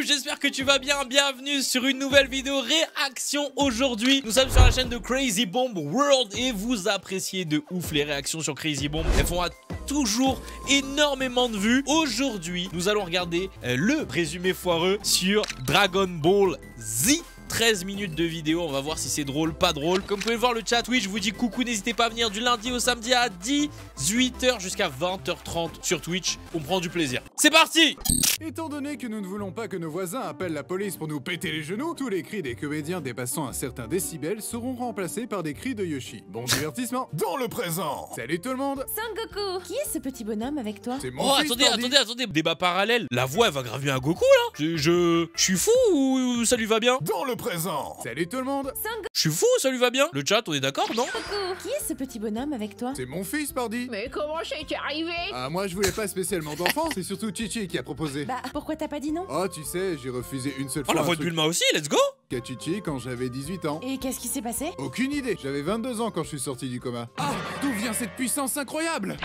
YouTube, j'espère que tu vas bien. Bienvenue sur une nouvelle vidéo réaction aujourd'hui. Nous sommes sur la chaîne de Crazy Bomb World et vous appréciez de ouf les réactions sur Crazy Bomb. Elles font toujours énormément de vues. Aujourd'hui, nous allons regarder le résumé foireux sur Dragon Ball Z. 13 minutes de vidéo, on va voir si c'est drôle, pas drôle. Comme vous pouvez le voir le chat, oui, je vous dis coucou, n'hésitez pas à venir du lundi au samedi à 18h jusqu'à 20h30 sur Twitch. On prend du plaisir. C'est parti! Étant donné que nous ne voulons pas que nos voisins appellent la police pour nous péter les genoux, tous les cris des comédiens dépassant un certain décibel seront remplacés par des cris de Yoshi. Bon divertissement dans le présent. Salut tout le monde. Sangoku, qui est ce petit bonhomme avec toi? C'est mon Oh, fils, attendez, débat parallèle. La voix, elle va graver un Goku, là? Je suis fou ou ça lui va bien? dans le présent. Salut tout le monde. Je suis fou ou ça lui va bien? Le chat, on est d'accord, non? Sangoku, qui est ce petit bonhomme avec toi? C'est mon fils, pardi. Mais comment ça t'est arrivé? Ah, moi je voulais pas spécialement d'enfant, c'est surtout Chichi qui a proposé. Bah, pourquoi t'as pas dit non? Oh, tu sais, j'ai refusé une seule Oh, fois la un voix de truc Bulma aussi, let's go! qu'à Chichi quand j'avais 18 ans. Et qu'est-ce qui s'est passé? Aucune idée, j'avais 22 ans quand je suis sorti du coma. Ah, d'où vient cette puissance incroyable?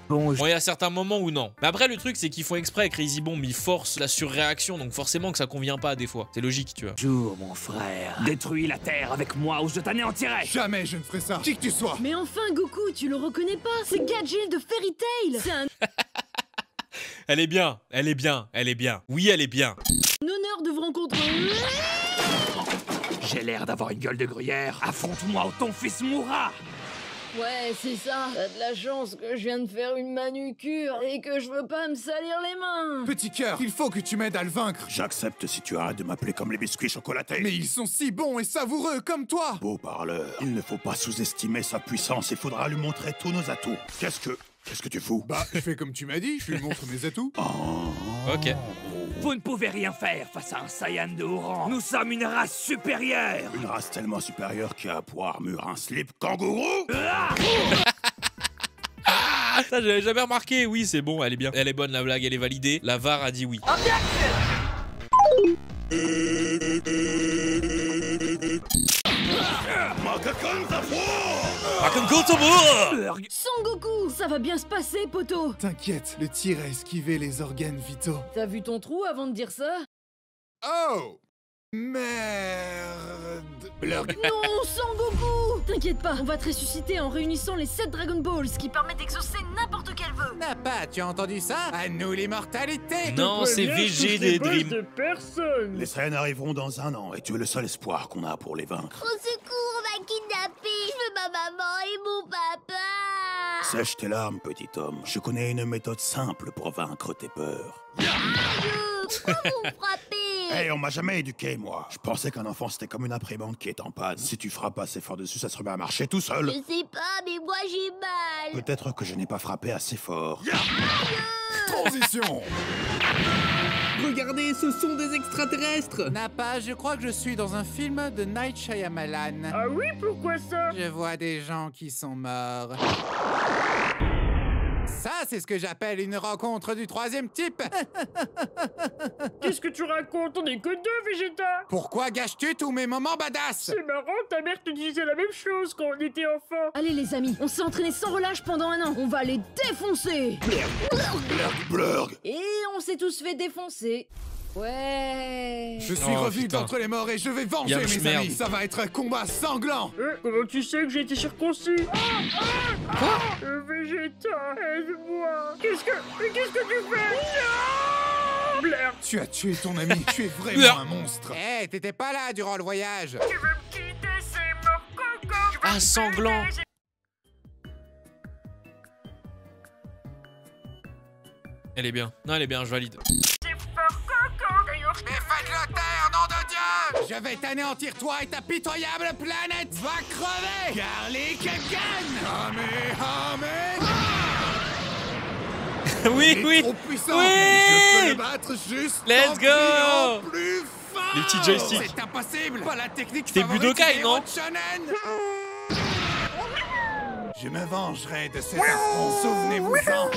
Bon, il y a certains moments où non. Mais après, le truc, c'est qu'ils font exprès avec Crazy Bomb, ils forcent la surréaction, donc forcément que ça convient pas des fois. C'est logique, tu vois. Jour, mon frère. Détruis la Terre avec moi ou je t'anéantirai. Jamais je ne ferai ça, qui que tu sois. Mais enfin, Goku, tu le reconnais pas? C'est Gadget de Fairy Tail. C'est un Elle est bien, elle est bien, elle est bien. Oui, elle est bien. honneur de vous rencontrer. J'ai l'air d'avoir une gueule de gruyère. Affronte-moi ou ton fils mourra. Ouais, c'est ça. T'as de la chance que je viens de faire une manucure et que je veux pas me salir les mains. Petit cœur, il faut que tu m'aides à le vaincre. J'accepte si tu arrêtes de m'appeler comme les biscuits chocolatés. Mais ils sont si bons et savoureux comme toi. Beau parleur, il ne faut pas sous-estimer sa puissance, il faudra lui montrer tous nos atouts. Qu'est-ce que tu fous? Bah, je fais comme tu m'as dit, je lui montre mes atouts. Ok. Vous ne pouvez rien faire face à un Saiyan de haut rang. Nous sommes une race supérieure. Une race tellement supérieure qui a pour armure un slip kangourou? Ah, ça, j'avais jamais remarqué. Oui, c'est bon, elle est bien. Elle est bonne, la blague, elle est validée. La VAR a dit oui. Sangoku, ça va bien se passer, poto. T'inquiète, le tir a esquivé les organes vitaux. T'as vu ton trou avant de dire ça? Oh! Merde! Blurg. Non, Sangoku! T'inquiète pas, on va te ressusciter en réunissant les 7 Dragon Balls, ce qui permet d'exaucer n'importe quel vœu. Nappa, tu as entendu ça? À nous l'immortalité! Non, c'est VG des Dreams. Les Saiyans arriveront dans 1 an et tu es le seul espoir qu'on a pour les vaincre. Au secours, on m'a kidnappé. Je veux ma maman et mon papa. Sèche tes larmes, petit homme. Je connais une méthode simple pour vaincre tes peurs. Pourquoi vous me frappez? Hey, on m'a jamais éduqué, moi. Je pensais qu'un enfant c'était comme une imprimante qui est en panne. Si tu frappes assez fort dessus, ça se remet à marcher tout seul. Je sais pas, mais moi j'ai mal. Peut-être que je n'ai pas frappé assez fort. Transition! Regardez, ce sont des extraterrestres. Nappa, je crois que je suis dans un film de Night Shyamalan. Ah oui, pourquoi ça? Je vois des gens qui sont morts. Ça, c'est ce que j'appelle une rencontre du 3e type. Qu'est-ce que tu racontes? On est que 2, Vegeta. Pourquoi gâches-tu tous mes moments badass? C'est marrant, ta mère te disait la même chose quand on était enfant. Allez les amis, on s'est entraîné sans relâche pendant 1 an. On va les défoncer. Blurg. Et on s'est tous fait défoncer. Ouais. Je suis Oh, revu putain. d'entre les morts et je vais venger Yam, mes merde. amis. Ça va être un combat sanglant. Comment tu sais que j'ai été circoncis? Vegeta, aide-moi. Qu'est-ce que tu fais? Non! Blair, Tu as tué ton ami. Tu es vraiment un monstre. Eh, t'étais pas là durant le voyage. tu veux me quitter? C'est mort, Coco. Ah, sanglant. Elle est bien. Non, elle est bien, je valide. C'est fort, Coco. D'ailleurs, je Mais faites-le taire, nom de Dieu! Je vais t'anéantir toi et ta pitoyable planète! Va crever! Garlic Gun! Oui, Il est oui. trop puissant! Oui! Je peux le battre juste Let's en go! criant plus fort! Les petits joysticks. C'est impossible! Pas la technique C'était favorite Budokai, des non? héros de shonen. Je me vengerai de cet affront, souvenez-vous-en!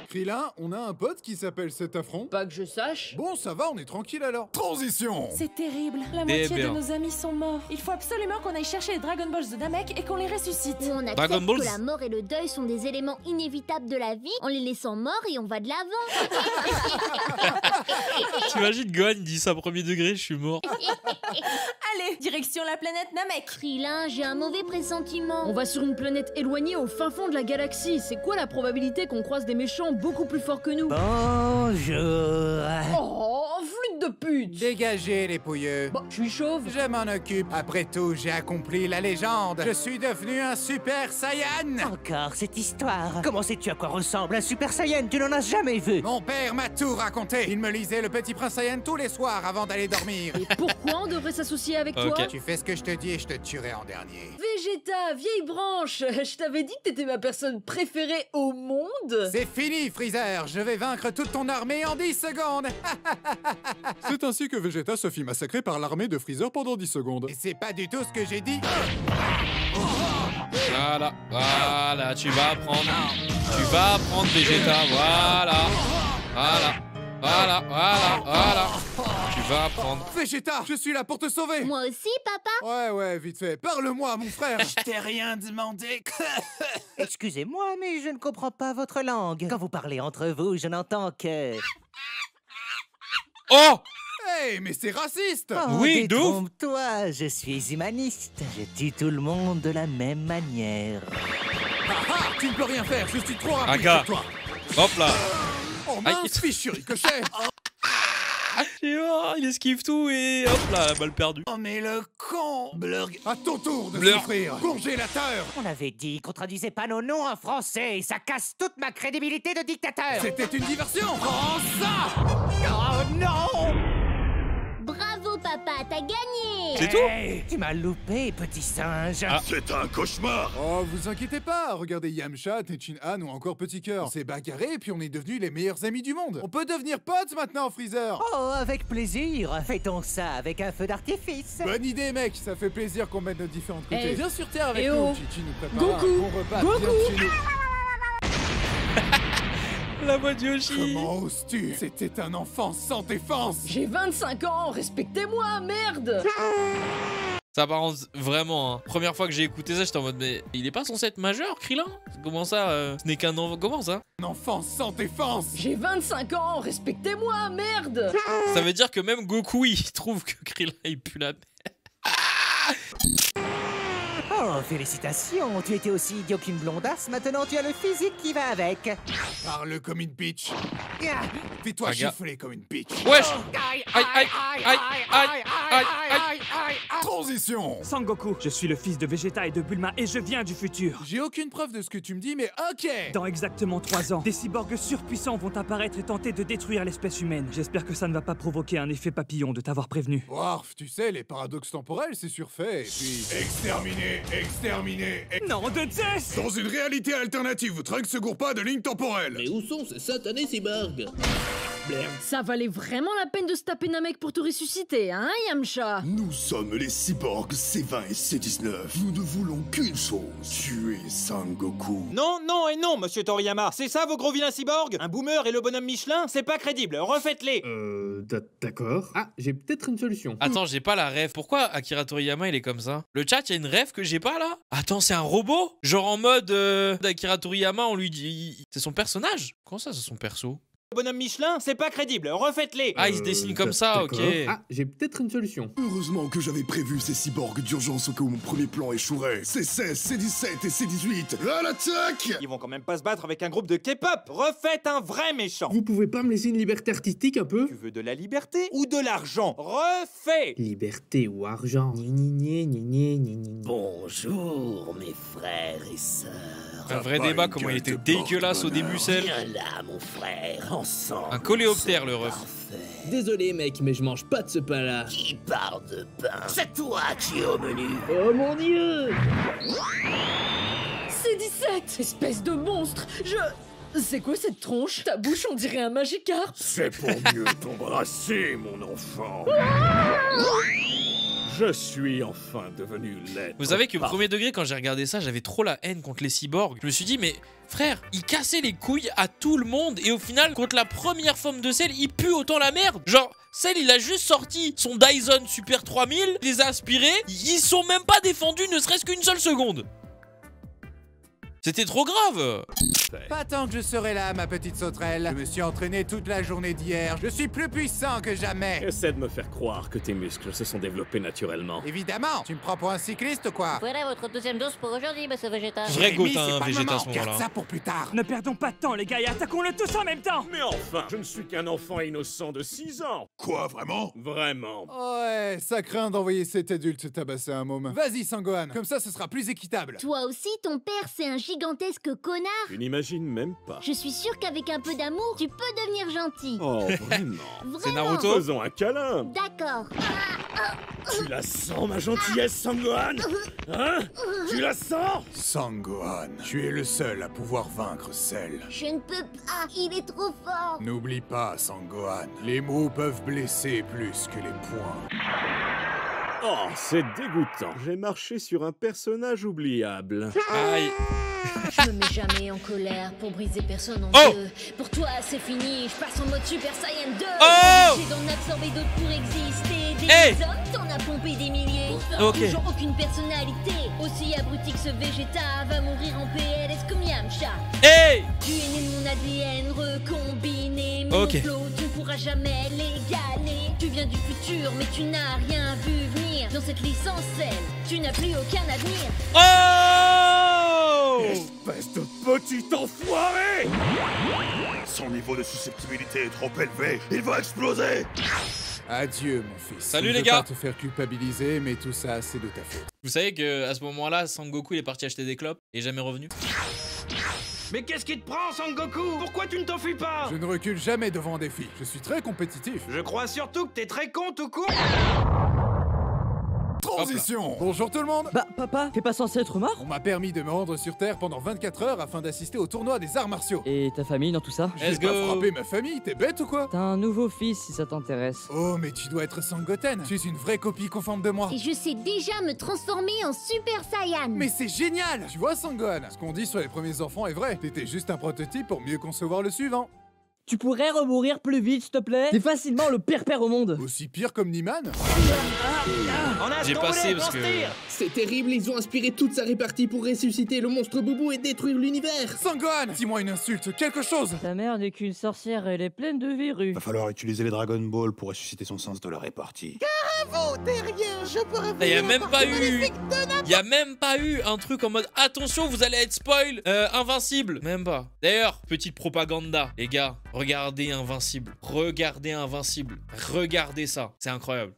Krillin, on a un pote qui s'appelle cet affront. Pas que je sache. Bon, ça va, on est tranquille alors. Transition. C'est terrible. La Eh moitié de bien. nos amis sont morts. Il faut absolument qu'on aille chercher les Dragon Balls de Namek et qu'on les ressuscite. Où on Dragon accepte Balls. que la mort et le deuil sont des éléments inévitables de la vie, en les laissant morts et on va de l'avant. T'imagines Gohan dit ça premier degré, je suis mort. Allez, direction la planète Namek. Krillin, j'ai un mauvais pressentiment. On va sur une planète éloignée au fin fond de la galaxie. C'est quoi la probabilité qu'on croise des méchants beaucoup plus forts que nous? Bonjour. Oh, flûte de pute! Dégagez les pouilleux. Bah, je suis chauve. Je m'en occupe. Après tout, j'ai accompli la légende. Je suis devenu un Super Saiyan. Encore cette histoire. Comment sais-tu à quoi ressemble un Super Saiyan? Tu n'en as jamais vu. Mon père m'a tout raconté. Il me lisait le Petit Prince Saiyan tous les soirs avant d'aller dormir. Et pourquoi on devrait s'associer avec toi? Ok. Tu fais ce que je te dis et je te tuerai en dernier. Vegeta, vieille branche, je t'avais dit que t'étais ma personne préférée au monde. C'est fini, Freezer. Je vais vaincre toute ton armée en 10 secondes. C'est ainsi que Vegeta se fit massacrer par l'armée de Freezer pendant 10 secondes. Et c'est pas du tout ce que j'ai dit. Voilà, voilà, tu vas prendre Vegeta, voilà, voilà, voilà, voilà, voilà. Tu vas prendre. Vegeta, je suis là pour te sauver. Moi aussi, papa. Ouais, vite fait. Parle-moi, mon frère. Je t'ai rien demandé. Excusez-moi, mais je ne comprends pas votre langue. Quand vous parlez entre vous, je n'entends que... Oh! Hey, mais c'est raciste. Oh, Oui, de ouf. détrompe-toi, je suis humaniste. Je tue tout le monde de la même manière. Ah, tu ne peux rien faire. Je suis trop rapide Aga. pour toi. Hop là. Oh Aïe. mince, fichu ricochet. Il esquive tout et hop là, la balle perdue. Oh mais le con. Blurg. À ton tour de Blur. souffrir. Congélateur. On avait dit qu'on traduisait pas nos noms en français. Ça casse toute ma crédibilité de dictateur. C'était une diversion. Prends ça. Oh non. Bravo, papa, t'as gagné. C'est tout? Hey, tu m'as loupé, petit singe. Ah. C'est un cauchemar. Oh, vous inquiétez pas. Regardez Yamcha, Tenshin Han ou encore Petit Cœur. On s'est bagarré et puis on est devenus les meilleurs amis du monde. On peut devenir potes maintenant, Freezer. Oh, avec plaisir. Fait-on ça avec un feu d'artifice? Bonne idée, mec. Ça fait plaisir qu'on mette nos différents côtés. Eh. Viens sur Terre avec Eh nous. oh. Chichi nous prépare Goku. un bon repas Goku. bien de chez nous. La voix de Yoshi. Comment oses-tu? C'était un enfant sans défense. J'ai 25 ans, respectez-moi, merde. Ça par contre, vraiment, hein. Première fois que j'ai écouté ça, j'étais en mode, mais il est pas censé être majeur, Krillin? Comment ça? Ce n'est qu'un enfant. Comment ça? Un enfant sans défense. J'ai 25 ans, respectez-moi, merde. Ça veut dire que même Goku, il trouve que Krillin, il pue la merde. Oh, félicitations. Tu étais aussi idiot qu'une blondasse. Maintenant, tu as le physique qui va avec. Parle comme une bitch. Ah. Fais-toi Aga. gifler comme une bitch. Wesh! Aïe, aïe, aïe, aïe, aïe, aïe. Transition. Sangoku, je suis le fils de Vegeta et de Bulma et je viens du futur. J'ai aucune preuve de ce que tu me dis, mais ok. Dans exactement 3 ans, des cyborgs surpuissants vont apparaître et tenter de détruire l'espèce humaine. J'espère que ça ne va pas provoquer un effet papillon de t'avoir prévenu. Warf, tu sais, les paradoxes temporels, c'est surfait. Et puis... Exterminé, exterminé. Non de Zeus! Dans une réalité alternative, Trunks se gourre pas de ligne temporelle. Mais où sont ces satanés cyborgs? Ça valait vraiment la peine de se taper Namek pour te ressusciter, hein, Yamcha? Nous sommes les cyborgs C20 et C19. Nous ne voulons qu'une chose, tuer Sangoku. Non, non et non, monsieur Toriyama. C'est ça vos gros vilains cyborgs? Un boomer et le bonhomme Michelin? C'est pas crédible. Refaites-les. D'accord. Ah, j'ai peut-être une solution. Attends, j'ai pas la rêve. Pourquoi Akira Toriyama, il est comme ça? Le chat, il y a une rêve que j'ai pas là? Attends, c'est un robot? Genre en mode Akira Toriyama, on lui dit... C'est son personnage? Comment ça, c'est son perso? Le bonhomme Michelin? C'est pas crédible. Refaites-les. Ah, il se dessine comme ça, ok. Ah, j'ai peut-être une solution. Heureusement que j'avais prévu ces cyborgs d'urgence au cas où mon premier plan échouerait. C16, C17 et C18. À l'attaque! Ils vont quand même pas se battre avec un groupe de K-pop. Refaites un vrai méchant. Vous pouvez pas me laisser une liberté artistique un peu? Tu veux de la liberté ou de l'argent? Refais. Liberté ou argent? Bonjour, mes frères et sœurs. Un vrai débat, comment il était dégueulasse au début, celle. Viens là, mon frère, ensemble. Un coléoptère, le ref. Désolé mec, mais je mange pas de ce pain-là. Qui parle de pain? C'est toi qui es au menu. Oh mon dieu! C'est 17, espèce de monstre. C'est quoi cette tronche? Ta bouche, on dirait un Magikarp. C'est pour mieux t'embrasser, mon enfant. Je suis enfin devenu laid. Vous savez que premier degré, quand j'ai regardé ça, j'avais trop la haine contre les cyborgs. Je me suis dit, mais frère, il cassait les couilles à tout le monde. Et au final, contre la première forme de Cell, il pue autant la merde. Genre, Cell, il a juste sorti son Dyson Super 3000, les a aspirés. Ils sont même pas défendus, ne serait-ce qu'une seule seconde. C'était trop grave. Pas tant que je serai là, ma petite sauterelle. Je me suis entraîné toute la journée d'hier. Je suis plus puissant que jamais. Essaie de me faire croire que tes muscles se sont développés naturellement. Évidemment. Tu me prends pour un cycliste, quoi? Voilà votre deuxième dose pour aujourd'hui, monsieur Végéta. Vrai Gotin, un Végéta à ce Garde moment-là. ça pour plus tard. Ne perdons pas de temps, les gars, et attaquons-le tous en même temps. Mais enfin, je ne suis qu'un enfant innocent de 6 ans. Quoi, vraiment? Vraiment. Ouais, ça craint d'envoyer cet adulte tabasser un môme. Vas-y, Sangohan, comme ça ce sera plus équitable. Toi aussi, ton père, c'est un gigantesque connard. Tu n'imagines même pas. Je suis sûre qu'avec un peu d'amour, tu peux devenir gentil. Oh, vraiment? C'est Vraiment. Naruto. Faisons un câlin. D'accord. Tu la sens, ma gentillesse, Sangohan? Hein? Tu la sens? Sangohan, tu es le seul à pouvoir vaincre Cell. Je ne peux pas. Il est trop fort. N'oublie pas, Sangohan, les mots peuvent blesser plus que les poings. Oh, c'est dégoûtant. J'ai marché sur un personnage oubliable. Aïe. Je me mets jamais en colère pour briser personne en Oh. deux. Pour toi, c'est fini, je passe en mode Super Saiyan 2. Oh. J'ai d'en absorber d'autres pour exister. Des Hey. hommes, t'en as pompé des milliers. Pourtant, Ok. toujours aucune personnalité. Aussi abruti que ce Végéta va mourir en PLS comme Yamcha. Hey. Tu es né de mon ADN recombiné. Mon Ok. flow, tu ne pourras jamais l'égaler. Tu viens du futur, mais tu n'as rien vu venir. Dans cette licence, Cell, tu n'as plus aucun avenir. Oh. Espèce de petit enfoiré! Son niveau de susceptibilité est trop élevé. Il va exploser. Adieu, mon fils. Salut, Je les veux gars. pas te faire culpabiliser, mais tout ça, c'est de ta faute. Vous savez que à ce moment-là, Sangoku il est parti acheter des clopes et jamais revenu. Mais qu'est-ce qui te prend, Sangoku? Pourquoi tu ne t'enfuis pas? Je ne recule jamais devant un défi. Je suis très compétitif. Je crois surtout que t'es très con tout court. Transition. Bonjour tout le monde. Bah, papa, t'es pas censé être mort? On m'a permis de me rendre sur Terre pendant 24 heures afin d'assister au tournoi des arts martiaux. Et ta famille dans tout ça? Je vais Let's pas go. frapper ma famille, t'es bête ou quoi? T'as un nouveau fils si ça t'intéresse. Oh, mais tu dois être Sangoten. Tu es une vraie copie conforme de moi. Et je sais déjà me transformer en Super Saiyan. Mais c'est génial! Tu vois, Sangohan, ce qu'on dit sur les premiers enfants est vrai. T'étais juste un prototype pour mieux concevoir le suivant. Tu pourrais remourir plus vite, s'il te plaît? T'es facilement le pire père au monde. Aussi pire comme Niman? J'ai passé parce que. C'est terrible, ils ont inspiré toute sa répartie pour ressusciter le monstre boubou et détruire l'univers. Sangohan! Dis-moi une insulte, quelque chose! Ta mère n'est qu'une sorcière, elle est pleine de verrues. Va falloir utiliser les Dragon Ball pour ressusciter son sens de la répartie. Il y a même pas eu. Il y a même pas eu un truc en mode attention, vous allez être spoil, invincible. Même pas. D'ailleurs, petite propaganda, les gars. Regardez Invincible. Regardez Invincible. Regardez ça. C'est incroyable.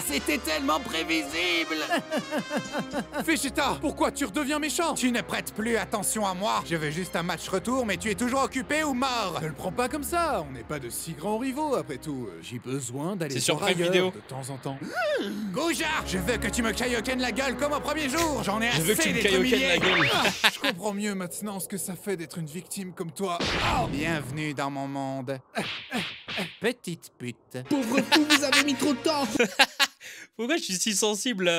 C'était tellement prévisible. Vegeta, pourquoi tu redeviens méchant? Tu ne prêtes plus attention à moi. Je veux juste un match retour, mais tu es toujours occupé ou mort. Ne le prends pas comme ça, on n'est pas de si grands rivaux après tout. J'ai besoin d'aller C'est sur voir Prime ailleurs Video. de temps en temps. Gouja, je veux que tu me Kaioken la gueule comme au premier jour. J'en ai Je veux que tu assez me d'être Kaioken humilié. la gueule. Je comprends mieux maintenant ce que ça fait d'être une victime comme toi. Bienvenue dans mon monde. Petite pute. Pauvre fou, vous avez mis trop de temps. Pourquoi je suis si sensible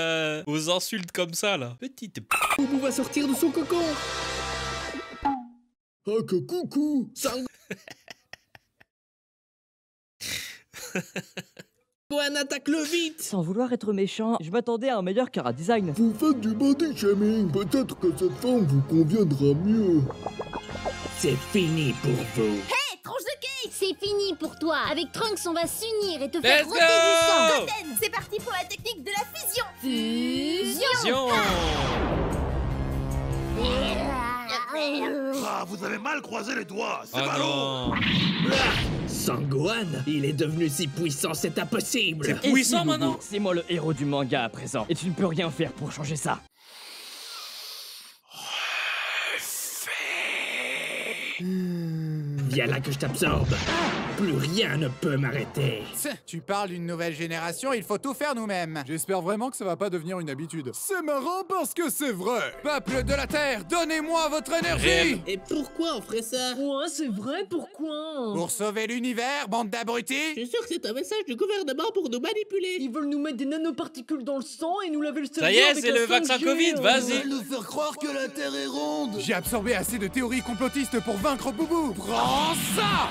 aux insultes comme ça là? Petite. Boubou va sortir de son cocon. Oh que coucou. Sangohan, attaque-le vite. Sans vouloir être méchant, je m'attendais à un meilleur Chara Design. Vous faites du body shaming. Peut-être que cette forme vous conviendra mieux. C'est fini pour vous. Hé, tranche de cake! C'est fini pour toi. Avec Trunks, on va s'unir et te faire Let's roter du sang. go! Goten, c'est parti pour la technique de la fusion. Fusion. Ah, vous avez mal croisé les doigts, c'est Oh ballot. non. Sangohan, il est devenu si puissant, c'est impossible. C'est puissant Boubou, maintenant. c'est moi le héros du manga à présent. Et tu ne peux rien faire pour changer ça. Viens là que je t'absorbe. Plus rien ne peut m'arrêter. Tu parles d'une nouvelle génération, il faut tout faire nous-mêmes. J'espère vraiment que ça va pas devenir une habitude. C'est marrant parce que c'est vrai. Peuple de la Terre, donnez-moi votre énergie. Réel. Et pourquoi on ferait ça? Ouais, c'est vrai, pourquoi? Pour sauver l'univers, bande d'abrutis. Je suis sûr que c'est un message du gouvernement pour nous manipuler. Ils veulent nous mettre des nanoparticules dans le sang et nous laver le cerveau. Ça y est, avec c'est un le vaccin 5G, Covid, vas-y. Ils veulent nous faire croire que la Terre est ronde. J'ai absorbé assez de théories complotistes pour vaincre Boubou. Prends ça.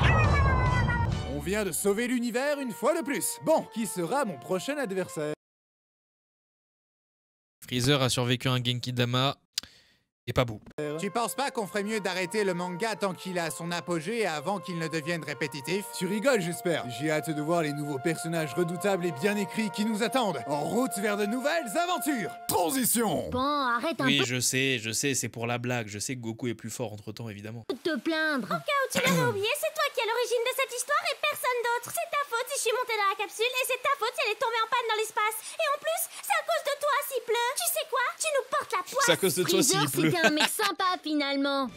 On vient de sauver l'univers une fois de plus. Bon, qui sera mon prochain adversaire? Freezer a survécu à un Genki Dama. Et pas beau. Tu penses pas qu'on ferait mieux d'arrêter le manga tant qu'il a son apogée avant qu'il ne devienne répétitif? Tu rigoles, j'espère. J'ai hâte de voir les nouveaux personnages redoutables et bien écrits qui nous attendent. En route vers de nouvelles aventures. Transition. Bon, arrête un Oui, peu je sais, c'est pour la blague. Je sais que Goku est plus fort entre-temps, évidemment. de te plaindre. Au cas où tu l'avais oublié, c'est toi qui es à l'origine de cette histoire et personne d'autre. C'est ta faute si je suis montée dans la capsule et c'est ta faute si elle est tombée en panne dans l'espace. Et en plus, c'est à cause de toi s'il pleut. Tu sais quoi? Tu nous portes la poisse. C'est à cause de toi s'il Freezer, pleut. c'était un mec sympa finalement.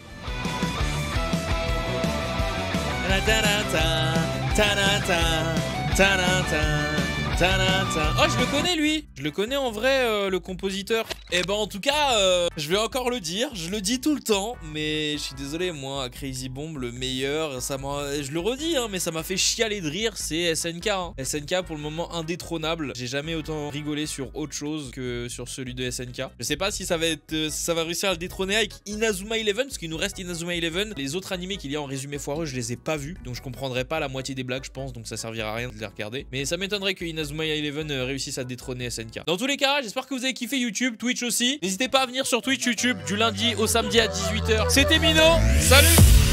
Oh, je le connais lui. Je le connais en vrai, le compositeur. Et ben en tout cas, je vais encore le dire. Je le dis tout le temps, mais je suis désolé, moi, Crazy Bomb, le meilleur, je le redis, hein, mais ça m'a fait chialer de rire, c'est SNK. Hein. SNK pour le moment indétrônable. J'ai jamais autant rigolé sur autre chose que sur celui de SNK. Je sais pas si ça va réussir à le détrôner avec Inazuma Eleven, parce qu'il nous reste Inazuma Eleven. Les autres animés qu'il y a en résumé foireux, je les ai pas vus, donc je comprendrai pas la moitié des blagues, je pense, donc ça servira à rien de les regarder. Mais ça m'étonnerait que Inazuma Eleven réussisse à détrôner SNK. Dans tous les cas, j'espère que vous avez kiffé YouTube, Twitch aussi. N'hésitez pas à venir sur Twitch, YouTube du lundi au samedi à 18 h. C'était Mino, salut!